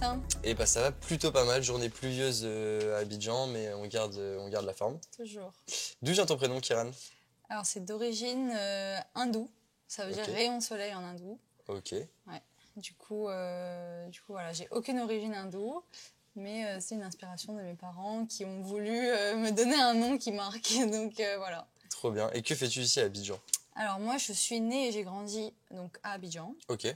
Martin? Et bah ça va plutôt pas mal, journée pluvieuse à Abidjan, mais on garde la forme. Toujours. D'où vient ton prénom, Kiran? Alors c'est d'origine hindoue, ça veut dire rayon de soleil en hindou. Ok. Ouais. Du coup voilà, j'ai aucune origine hindoue, mais c'est une inspiration de mes parents qui ont voulu me donner un nom qui marque, donc voilà. Trop bien. Et que fais-tu ici à Abidjan? Alors moi je suis née et j'ai grandi donc à Abidjan. Ok.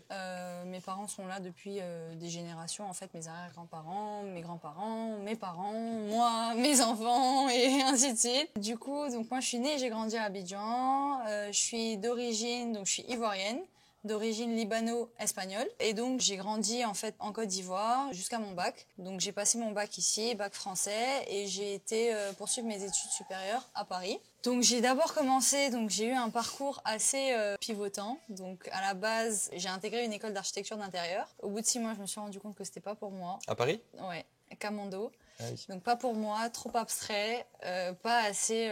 Mes parents sont là depuis des générations, en fait mes arrière-grands-parents, mes grands-parents, mes parents, moi, mes enfants et ainsi de suite. Du coup donc moi je suis née et j'ai grandi à Abidjan. Je suis d'origine, donc je suis ivoirienne, d'origine libano-espagnole. Et donc j'ai grandi en fait en Côte d'Ivoire jusqu'à mon bac. Donc j'ai passé mon bac ici, bac français, et j'ai été poursuivre mes études supérieures à Paris. Donc j'ai d'abord commencé, donc j'ai eu un parcours assez pivotant. Donc à la base, j'ai intégré une école d'architecture d'intérieur. Au bout de 6 mois, je me suis rendu compte que c'était pas pour moi. À Paris? Ouais, Camando. Ah oui. Donc pas pour moi, trop abstrait, pas assez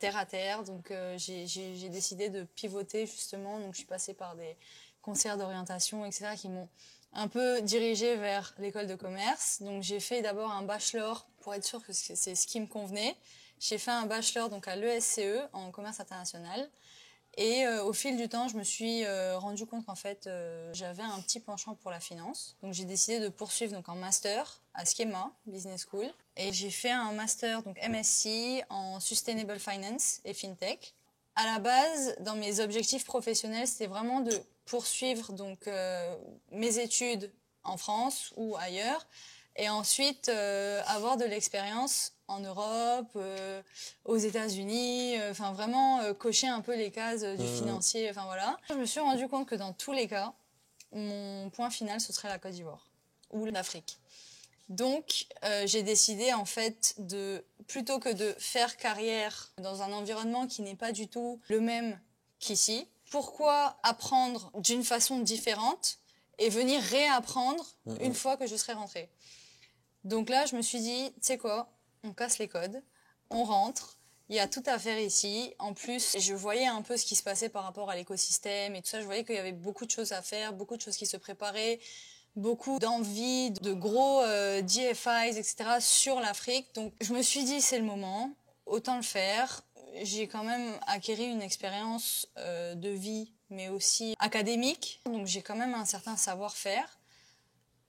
terre à terre. Donc j'ai décidé de pivoter justement. Donc je suis passée par des conseillers d'orientation, etc. qui m'ont un peu dirigée vers l'école de commerce. Donc j'ai fait d'abord un bachelor pour être sûre que c'est ce qui me convenait. J'ai fait un bachelor donc à l'ESCE en commerce international. Et au fil du temps, je me suis rendu compte qu'en fait, j'avais un petit penchant pour la finance. Donc j'ai décidé de poursuivre donc en master à Schema Business School. Et j'ai fait un master donc MSc en Sustainable Finance et FinTech. À la base, dans mes objectifs professionnels, c'était vraiment de poursuivre donc mes études en France ou ailleurs, et ensuite avoir de l'expérience en Europe, aux États-Unis, enfin vraiment cocher un peu les cases du financier, enfin voilà. Je me suis rendu compte que dans tous les cas, mon point final ce serait la Côte d'Ivoire ou l'Afrique. Donc j'ai décidé en fait de, plutôt que de faire carrière dans un environnement qui n'est pas du tout le même qu'ici, pourquoi apprendre d'une façon différente et venir réapprendre une fois que je serai rentrée. Donc là, je me suis dit, tu sais quoi, on casse les codes, on rentre, il y a tout à faire ici. En plus, je voyais un peu ce qui se passait par rapport à l'écosystème et tout ça. Je voyais qu'il y avait beaucoup de choses à faire, beaucoup de choses qui se préparaient, beaucoup d'envie, de gros DFIs, etc. sur l'Afrique. Donc je me suis dit, c'est le moment, autant le faire. J'ai quand même acquis une expérience de vie, mais aussi académique. Donc j'ai quand même un certain savoir-faire.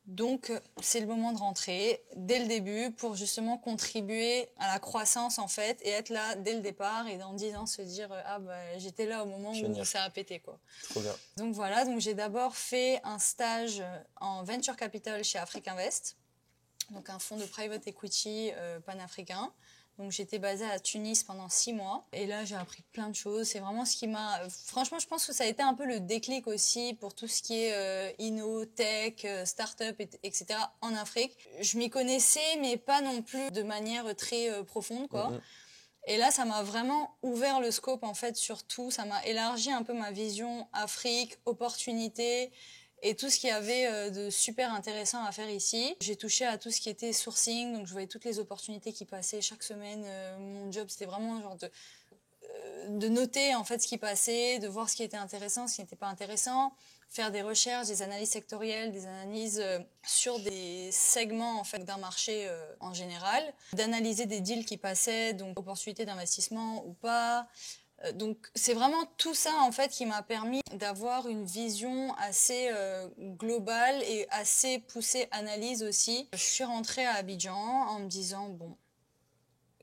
Donc, c'est le moment de rentrer dès le début pour justement contribuer à la croissance en fait et être là dès le départ et dans 10 ans se dire ah bah j'étais là au moment où ça a pété quoi. Trop bien. Donc voilà, donc j'ai d'abord fait un stage en venture capital chez Afrique Invest, donc un fonds de private equity panafricain. Donc j'étais basée à Tunis pendant 6 mois et là j'ai appris plein de choses. C'est vraiment ce qui m'a... Franchement, je pense que ça a été un peu le déclic aussi pour tout ce qui est inno, tech, start-up, etc. en Afrique. Je m'y connaissais mais pas non plus de manière très profonde quoi. Et là, ça m'a vraiment ouvert le scope en fait sur tout. Ça m'a élargi un peu ma vision Afrique, opportunités et tout ce qu'il y avait de super intéressant à faire ici. J'ai touché à tout ce qui était sourcing, donc je voyais toutes les opportunités qui passaient chaque semaine. Mon job, c'était vraiment genre de noter en fait ce qui passait, de voir ce qui était intéressant, ce qui n'était pas intéressant, faire des recherches, des analyses sectorielles, des analyses sur des segments en fait d'un marché en général, d'analyser des deals qui passaient, donc opportunités d'investissement ou pas. Donc c'est vraiment tout ça en fait qui m'a permis d'avoir une vision assez globale et assez poussée analyse aussi. Je suis rentrée à Abidjan en me disant bon,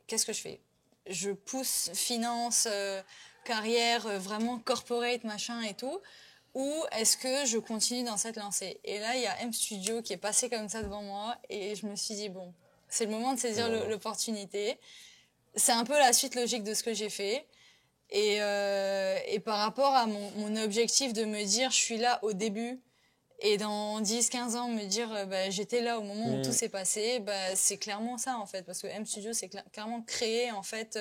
qu'est-ce que je fais? Je pousse finance, carrière, vraiment corporate, machin et tout, ou est-ce que je continue dans cette lancée? Et là, il y a M Studio qui est passé comme ça devant moi et je me suis dit, bon, c'est le moment de saisir l'opportunité. C'est un peu la suite logique de ce que j'ai fait. Et par rapport à mon objectif de me dire, je suis là au début, et dans 10-15 ans, me dire, bah, j'étais là au moment où tout s'est passé, bah, c'est clairement ça, en fait. Parce que M Studio, c'est clairement créer, en fait,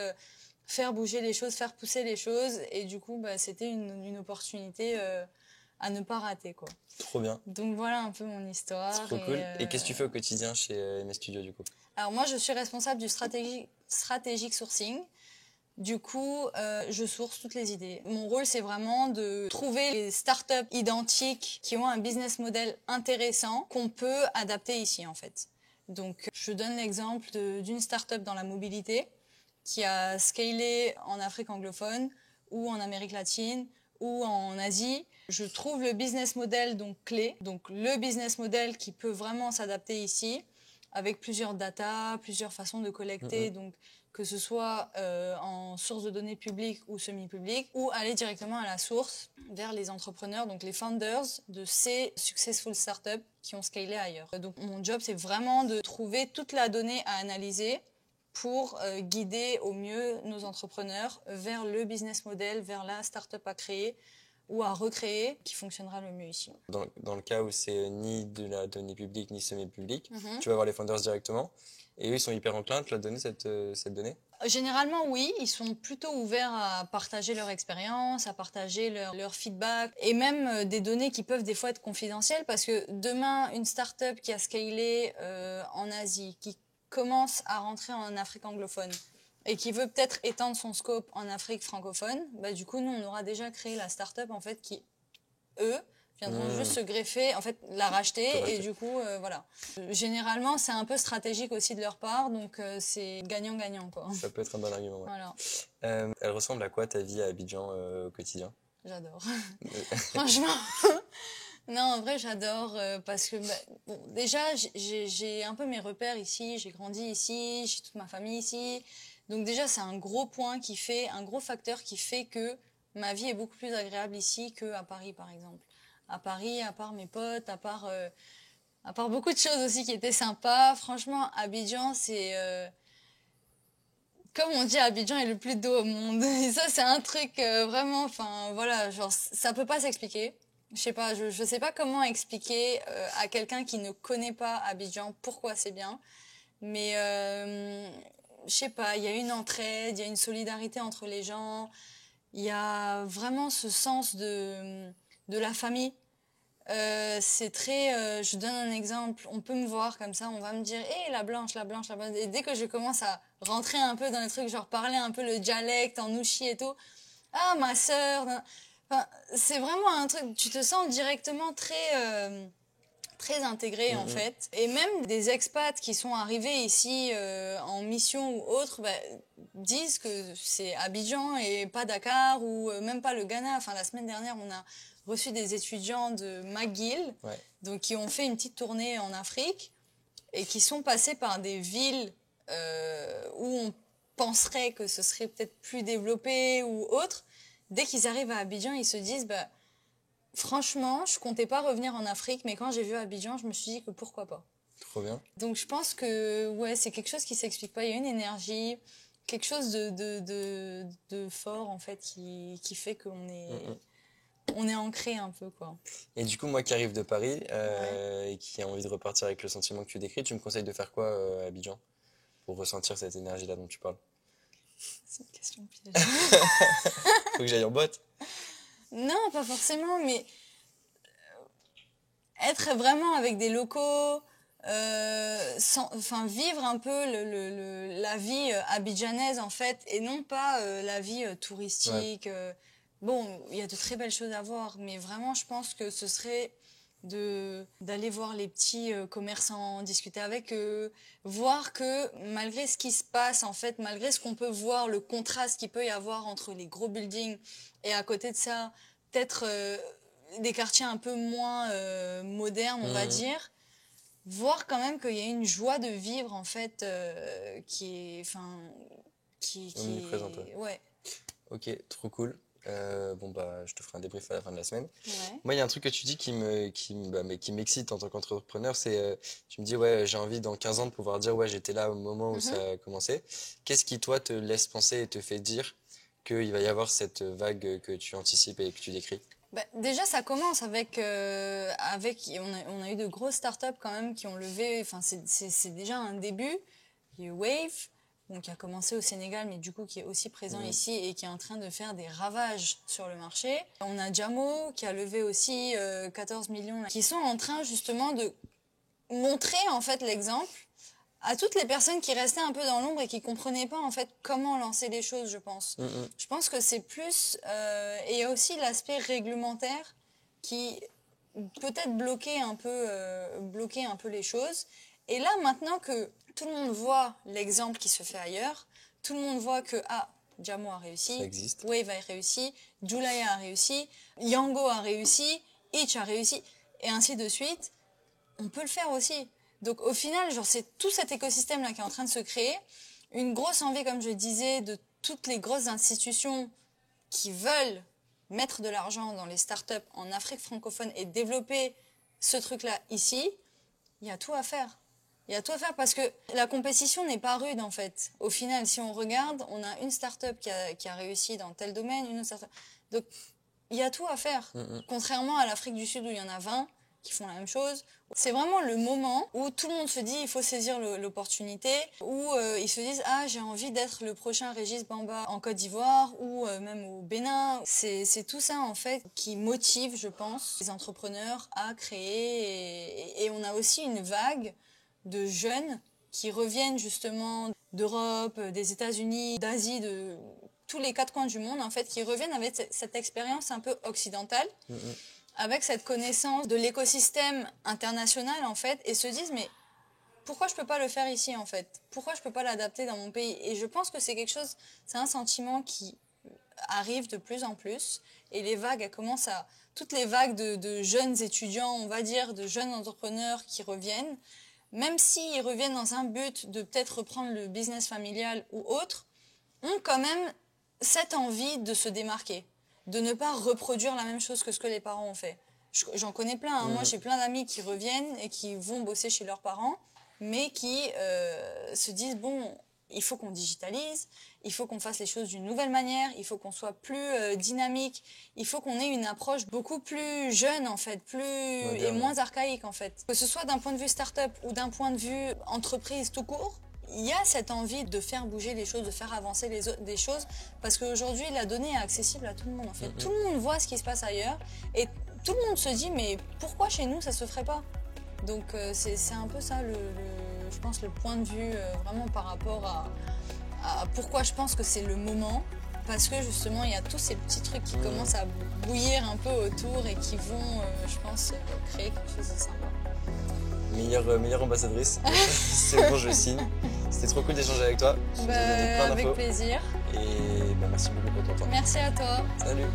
faire bouger les choses, faire pousser les choses. Et du coup, bah, c'était une opportunité à ne pas rater, quoi. Trop bien. Donc voilà un peu mon histoire. Trop cool. Et qu'est-ce que tu fais au quotidien chez MS Studio, du coup? Alors moi, je suis responsable du strategic sourcing. Du coup, je source toutes les idées. Mon rôle, c'est vraiment de trouver les startups identiques qui ont un business model intéressant qu'on peut adapter ici, en fait. Donc, je donne l'exemple d'une startup dans la mobilité qui a scalé en Afrique anglophone ou en Amérique latine ou en Asie. Je trouve le business model donc clé, donc le business model qui peut vraiment s'adapter ici, avec plusieurs data, plusieurs façons de collecter, donc que ce soit en source de données publiques ou semi-publiques, ou aller directement à la source vers les entrepreneurs, donc les founders de ces successful startups qui ont scalé ailleurs. Donc mon job, c'est vraiment de trouver toute la donnée à analyser pour guider au mieux nos entrepreneurs vers le business model, vers la startup à créer ou à recréer qui fonctionnera le mieux ici. Dans le cas où c'est ni de la donnée publique ni semi-publique, tu vas voir les founders directement et eux ils sont hyper enclins à te la donner cette donnée. Généralement, oui, ils sont plutôt ouverts à partager leur expérience, à partager leur feedback et même des données qui peuvent des fois être confidentielles parce que demain, une startup qui a scalé en Asie, qui commence à rentrer en Afrique anglophone et qui veut peut-être étendre son scope en Afrique francophone, bah, du coup, nous, on aura déjà créé la startup en fait qui, eux, viendront juste se greffer, en fait, la racheter et du coup, voilà. Généralement, c'est un peu stratégique aussi de leur part, donc c'est gagnant-gagnant, quoi. Ça peut être un bon argument, ouais. Voilà. Elle ressemble à quoi ta vie à Abidjan au quotidien? J'adore. Franchement, non, en vrai, j'adore parce que bah, bon, déjà, j'ai un peu mes repères ici, j'ai grandi ici, j'ai toute ma famille ici. Donc déjà, c'est un gros point qui fait, un gros facteur qui fait que ma vie est beaucoup plus agréable ici qu'à Paris, par exemple. À Paris, à part mes potes, à part beaucoup de choses aussi qui étaient sympas. Franchement, Abidjan, c'est comme on dit, Abidjan est le plus doux au monde. Et ça, c'est un truc vraiment, enfin voilà, genre ça peut pas s'expliquer. Je sais pas, je sais pas comment expliquer à quelqu'un qui ne connaît pas Abidjan pourquoi c'est bien. Mais je sais pas, il y a une entraide, il y a une solidarité entre les gens. Il y a vraiment ce sens de la famille. C'est très, je donne un exemple, on peut me voir comme ça, on va me dire, hé, la blanche, la blanche, la blanche. Et dès que je commence à rentrer un peu dans les trucs, genre parler un peu le dialecte en ouchi et tout, ah, ma sœur. Enfin, c'est vraiment un truc, tu te sens directement très intégré en fait. Et même des expats qui sont arrivés ici en mission ou autre, bah, disent que c'est Abidjan et pas Dakar ou même pas le Ghana. Enfin, la semaine dernière, on a reçu des étudiants de McGill, donc qui ont fait une petite tournée en Afrique et qui sont passés par des villes où on penserait que ce serait peut-être plus développé ou autre. Dès qu'ils arrivent à Abidjan, ils se disent, bah, franchement, je comptais pas revenir en Afrique, mais quand j'ai vu Abidjan, je me suis dit que pourquoi pas. Trop bien. Donc je pense que ouais, c'est quelque chose qui s'explique pas. Il y a une énergie, quelque chose de fort en fait qui fait qu'on est on est ancré un peu quoi. Et du coup, moi qui arrive de Paris et qui a envie de repartir avec le sentiment que tu décris, tu me conseilles de faire quoi à Abidjan pour ressentir cette énergie-là dont tu parles? C'est une question piège. Faut que j'aille en boîte. Non, pas forcément, mais être vraiment avec des locaux, enfin vivre un peu la vie abidjanaise en fait, et non pas la vie touristique. Bon, il y a de très belles choses à voir, mais vraiment, je pense que ce serait d'aller voir les petits commerçants, discuter avec eux, voir que malgré ce qui se passe, en fait, malgré ce qu'on peut voir, le contraste qu'il peut y avoir entre les gros buildings et à côté de ça, peut-être des quartiers un peu moins modernes, on va dire, voir quand même qu'il y a une joie de vivre, en fait, qui est... Enfin, qui omniprésente. Ouais. Ok, trop cool. Bon bah je te ferai un débrief à la fin de la semaine. Ouais. Moi il y a un truc que tu dis qui m'excite en tant qu'entrepreneur, c'est tu me dis ouais j'ai envie dans 15 ans de pouvoir dire ouais j'étais là au moment où ça a commencé. Qu'est-ce qui toi te laisse penser et te fait dire qu'il va y avoir cette vague que tu anticipes et que tu décris? Bah, déjà, ça commence avec on a eu de grosses startups quand même qui ont levé. Enfin, c'est déjà un début. Il y a eu Wave, donc qui a commencé au Sénégal, mais du coup qui est aussi présent ici et qui est en train de faire des ravages sur le marché. On a Jamo qui a levé aussi 14 millions, qui sont en train justement de montrer en fait l'exemple à toutes les personnes qui restaient un peu dans l'ombre et qui comprenaient pas en fait comment lancer les choses, je pense. Je pense que c'est plus et il y a aussi l'aspect réglementaire qui peut-être bloquer un peu les choses. Et là, maintenant que tout le monde voit l'exemple qui se fait ailleurs, tout le monde voit que Jamo a réussi, Wave a réussi, Julaya a réussi, Yango a réussi, Itch a réussi, et ainsi de suite, on peut le faire aussi. Donc au final, genre, c'est tout cet écosystème-là qui est en train de se créer, une grosse envie, comme je disais, de toutes les grosses institutions qui veulent mettre de l'argent dans les startups en Afrique francophone et développer ce truc-là ici. Il y a tout à faire. Il y a tout à faire parce que la compétition n'est pas rude en fait. Au final, si on regarde, on a une start-up qui a réussi dans tel domaine, une autre start-up. Donc, il y a tout à faire. Contrairement à l'Afrique du Sud où il y en a 20 qui font la même chose. C'est vraiment le moment où tout le monde se dit il faut saisir l'opportunité, où ils se disent j'ai envie d'être le prochain Régis Bamba en Côte d'Ivoire ou même au Bénin. C'est tout ça en fait qui motive, je pense, les entrepreneurs à créer et on a aussi une vague de jeunes qui reviennent justement d'Europe, des États-Unis, d'Asie, de tous les 4 coins du monde en fait, qui reviennent avec cette expérience un peu occidentale. Avec cette connaissance de l'écosystème international en fait et se disent mais pourquoi je peux pas le faire ici en fait, pourquoi je peux pas l'adapter dans mon pays, et je pense que c'est quelque chose, c'est un sentiment qui arrive de plus en plus et les vagues elles commencent à toutes les vagues de jeunes étudiants, on va dire, de jeunes entrepreneurs qui reviennent, même s'ils reviennent dans un but de peut-être reprendre le business familial ou autre, ont quand même cette envie de se démarquer, de ne pas reproduire la même chose que ce que les parents ont fait. J'en connais plein, hein. Moi j'ai plein d'amis qui reviennent et qui vont bosser chez leurs parents, mais qui se disent bon, il faut qu'on digitalise, il faut qu'on fasse les choses d'une nouvelle manière, il faut qu'on soit plus dynamique, il faut qu'on ait une approche beaucoup plus jeune en fait, et moins archaïque en fait. Que ce soit d'un point de vue start-up ou d'un point de vue entreprise tout court, il y a cette envie de faire bouger les choses, de faire avancer des choses, parce qu'aujourd'hui, la donnée est accessible à tout le monde, en fait. Tout le monde voit ce qui se passe ailleurs, et tout le monde se dit, mais pourquoi chez nous, ça se ferait pas? Donc, c'est un peu ça, je pense, le point de vue, vraiment par rapport à pourquoi je pense que c'est le moment, parce que justement, il y a tous ces petits trucs qui commencent à bouillir un peu autour, et qui vont, je pense, créer quelque chose de sympa. Meilleure ambassadrice. C'est bon, je signe. C'était trop cool d'échanger avec toi. Avec plaisir. Et merci beaucoup pour ton temps. Merci à toi. Salut.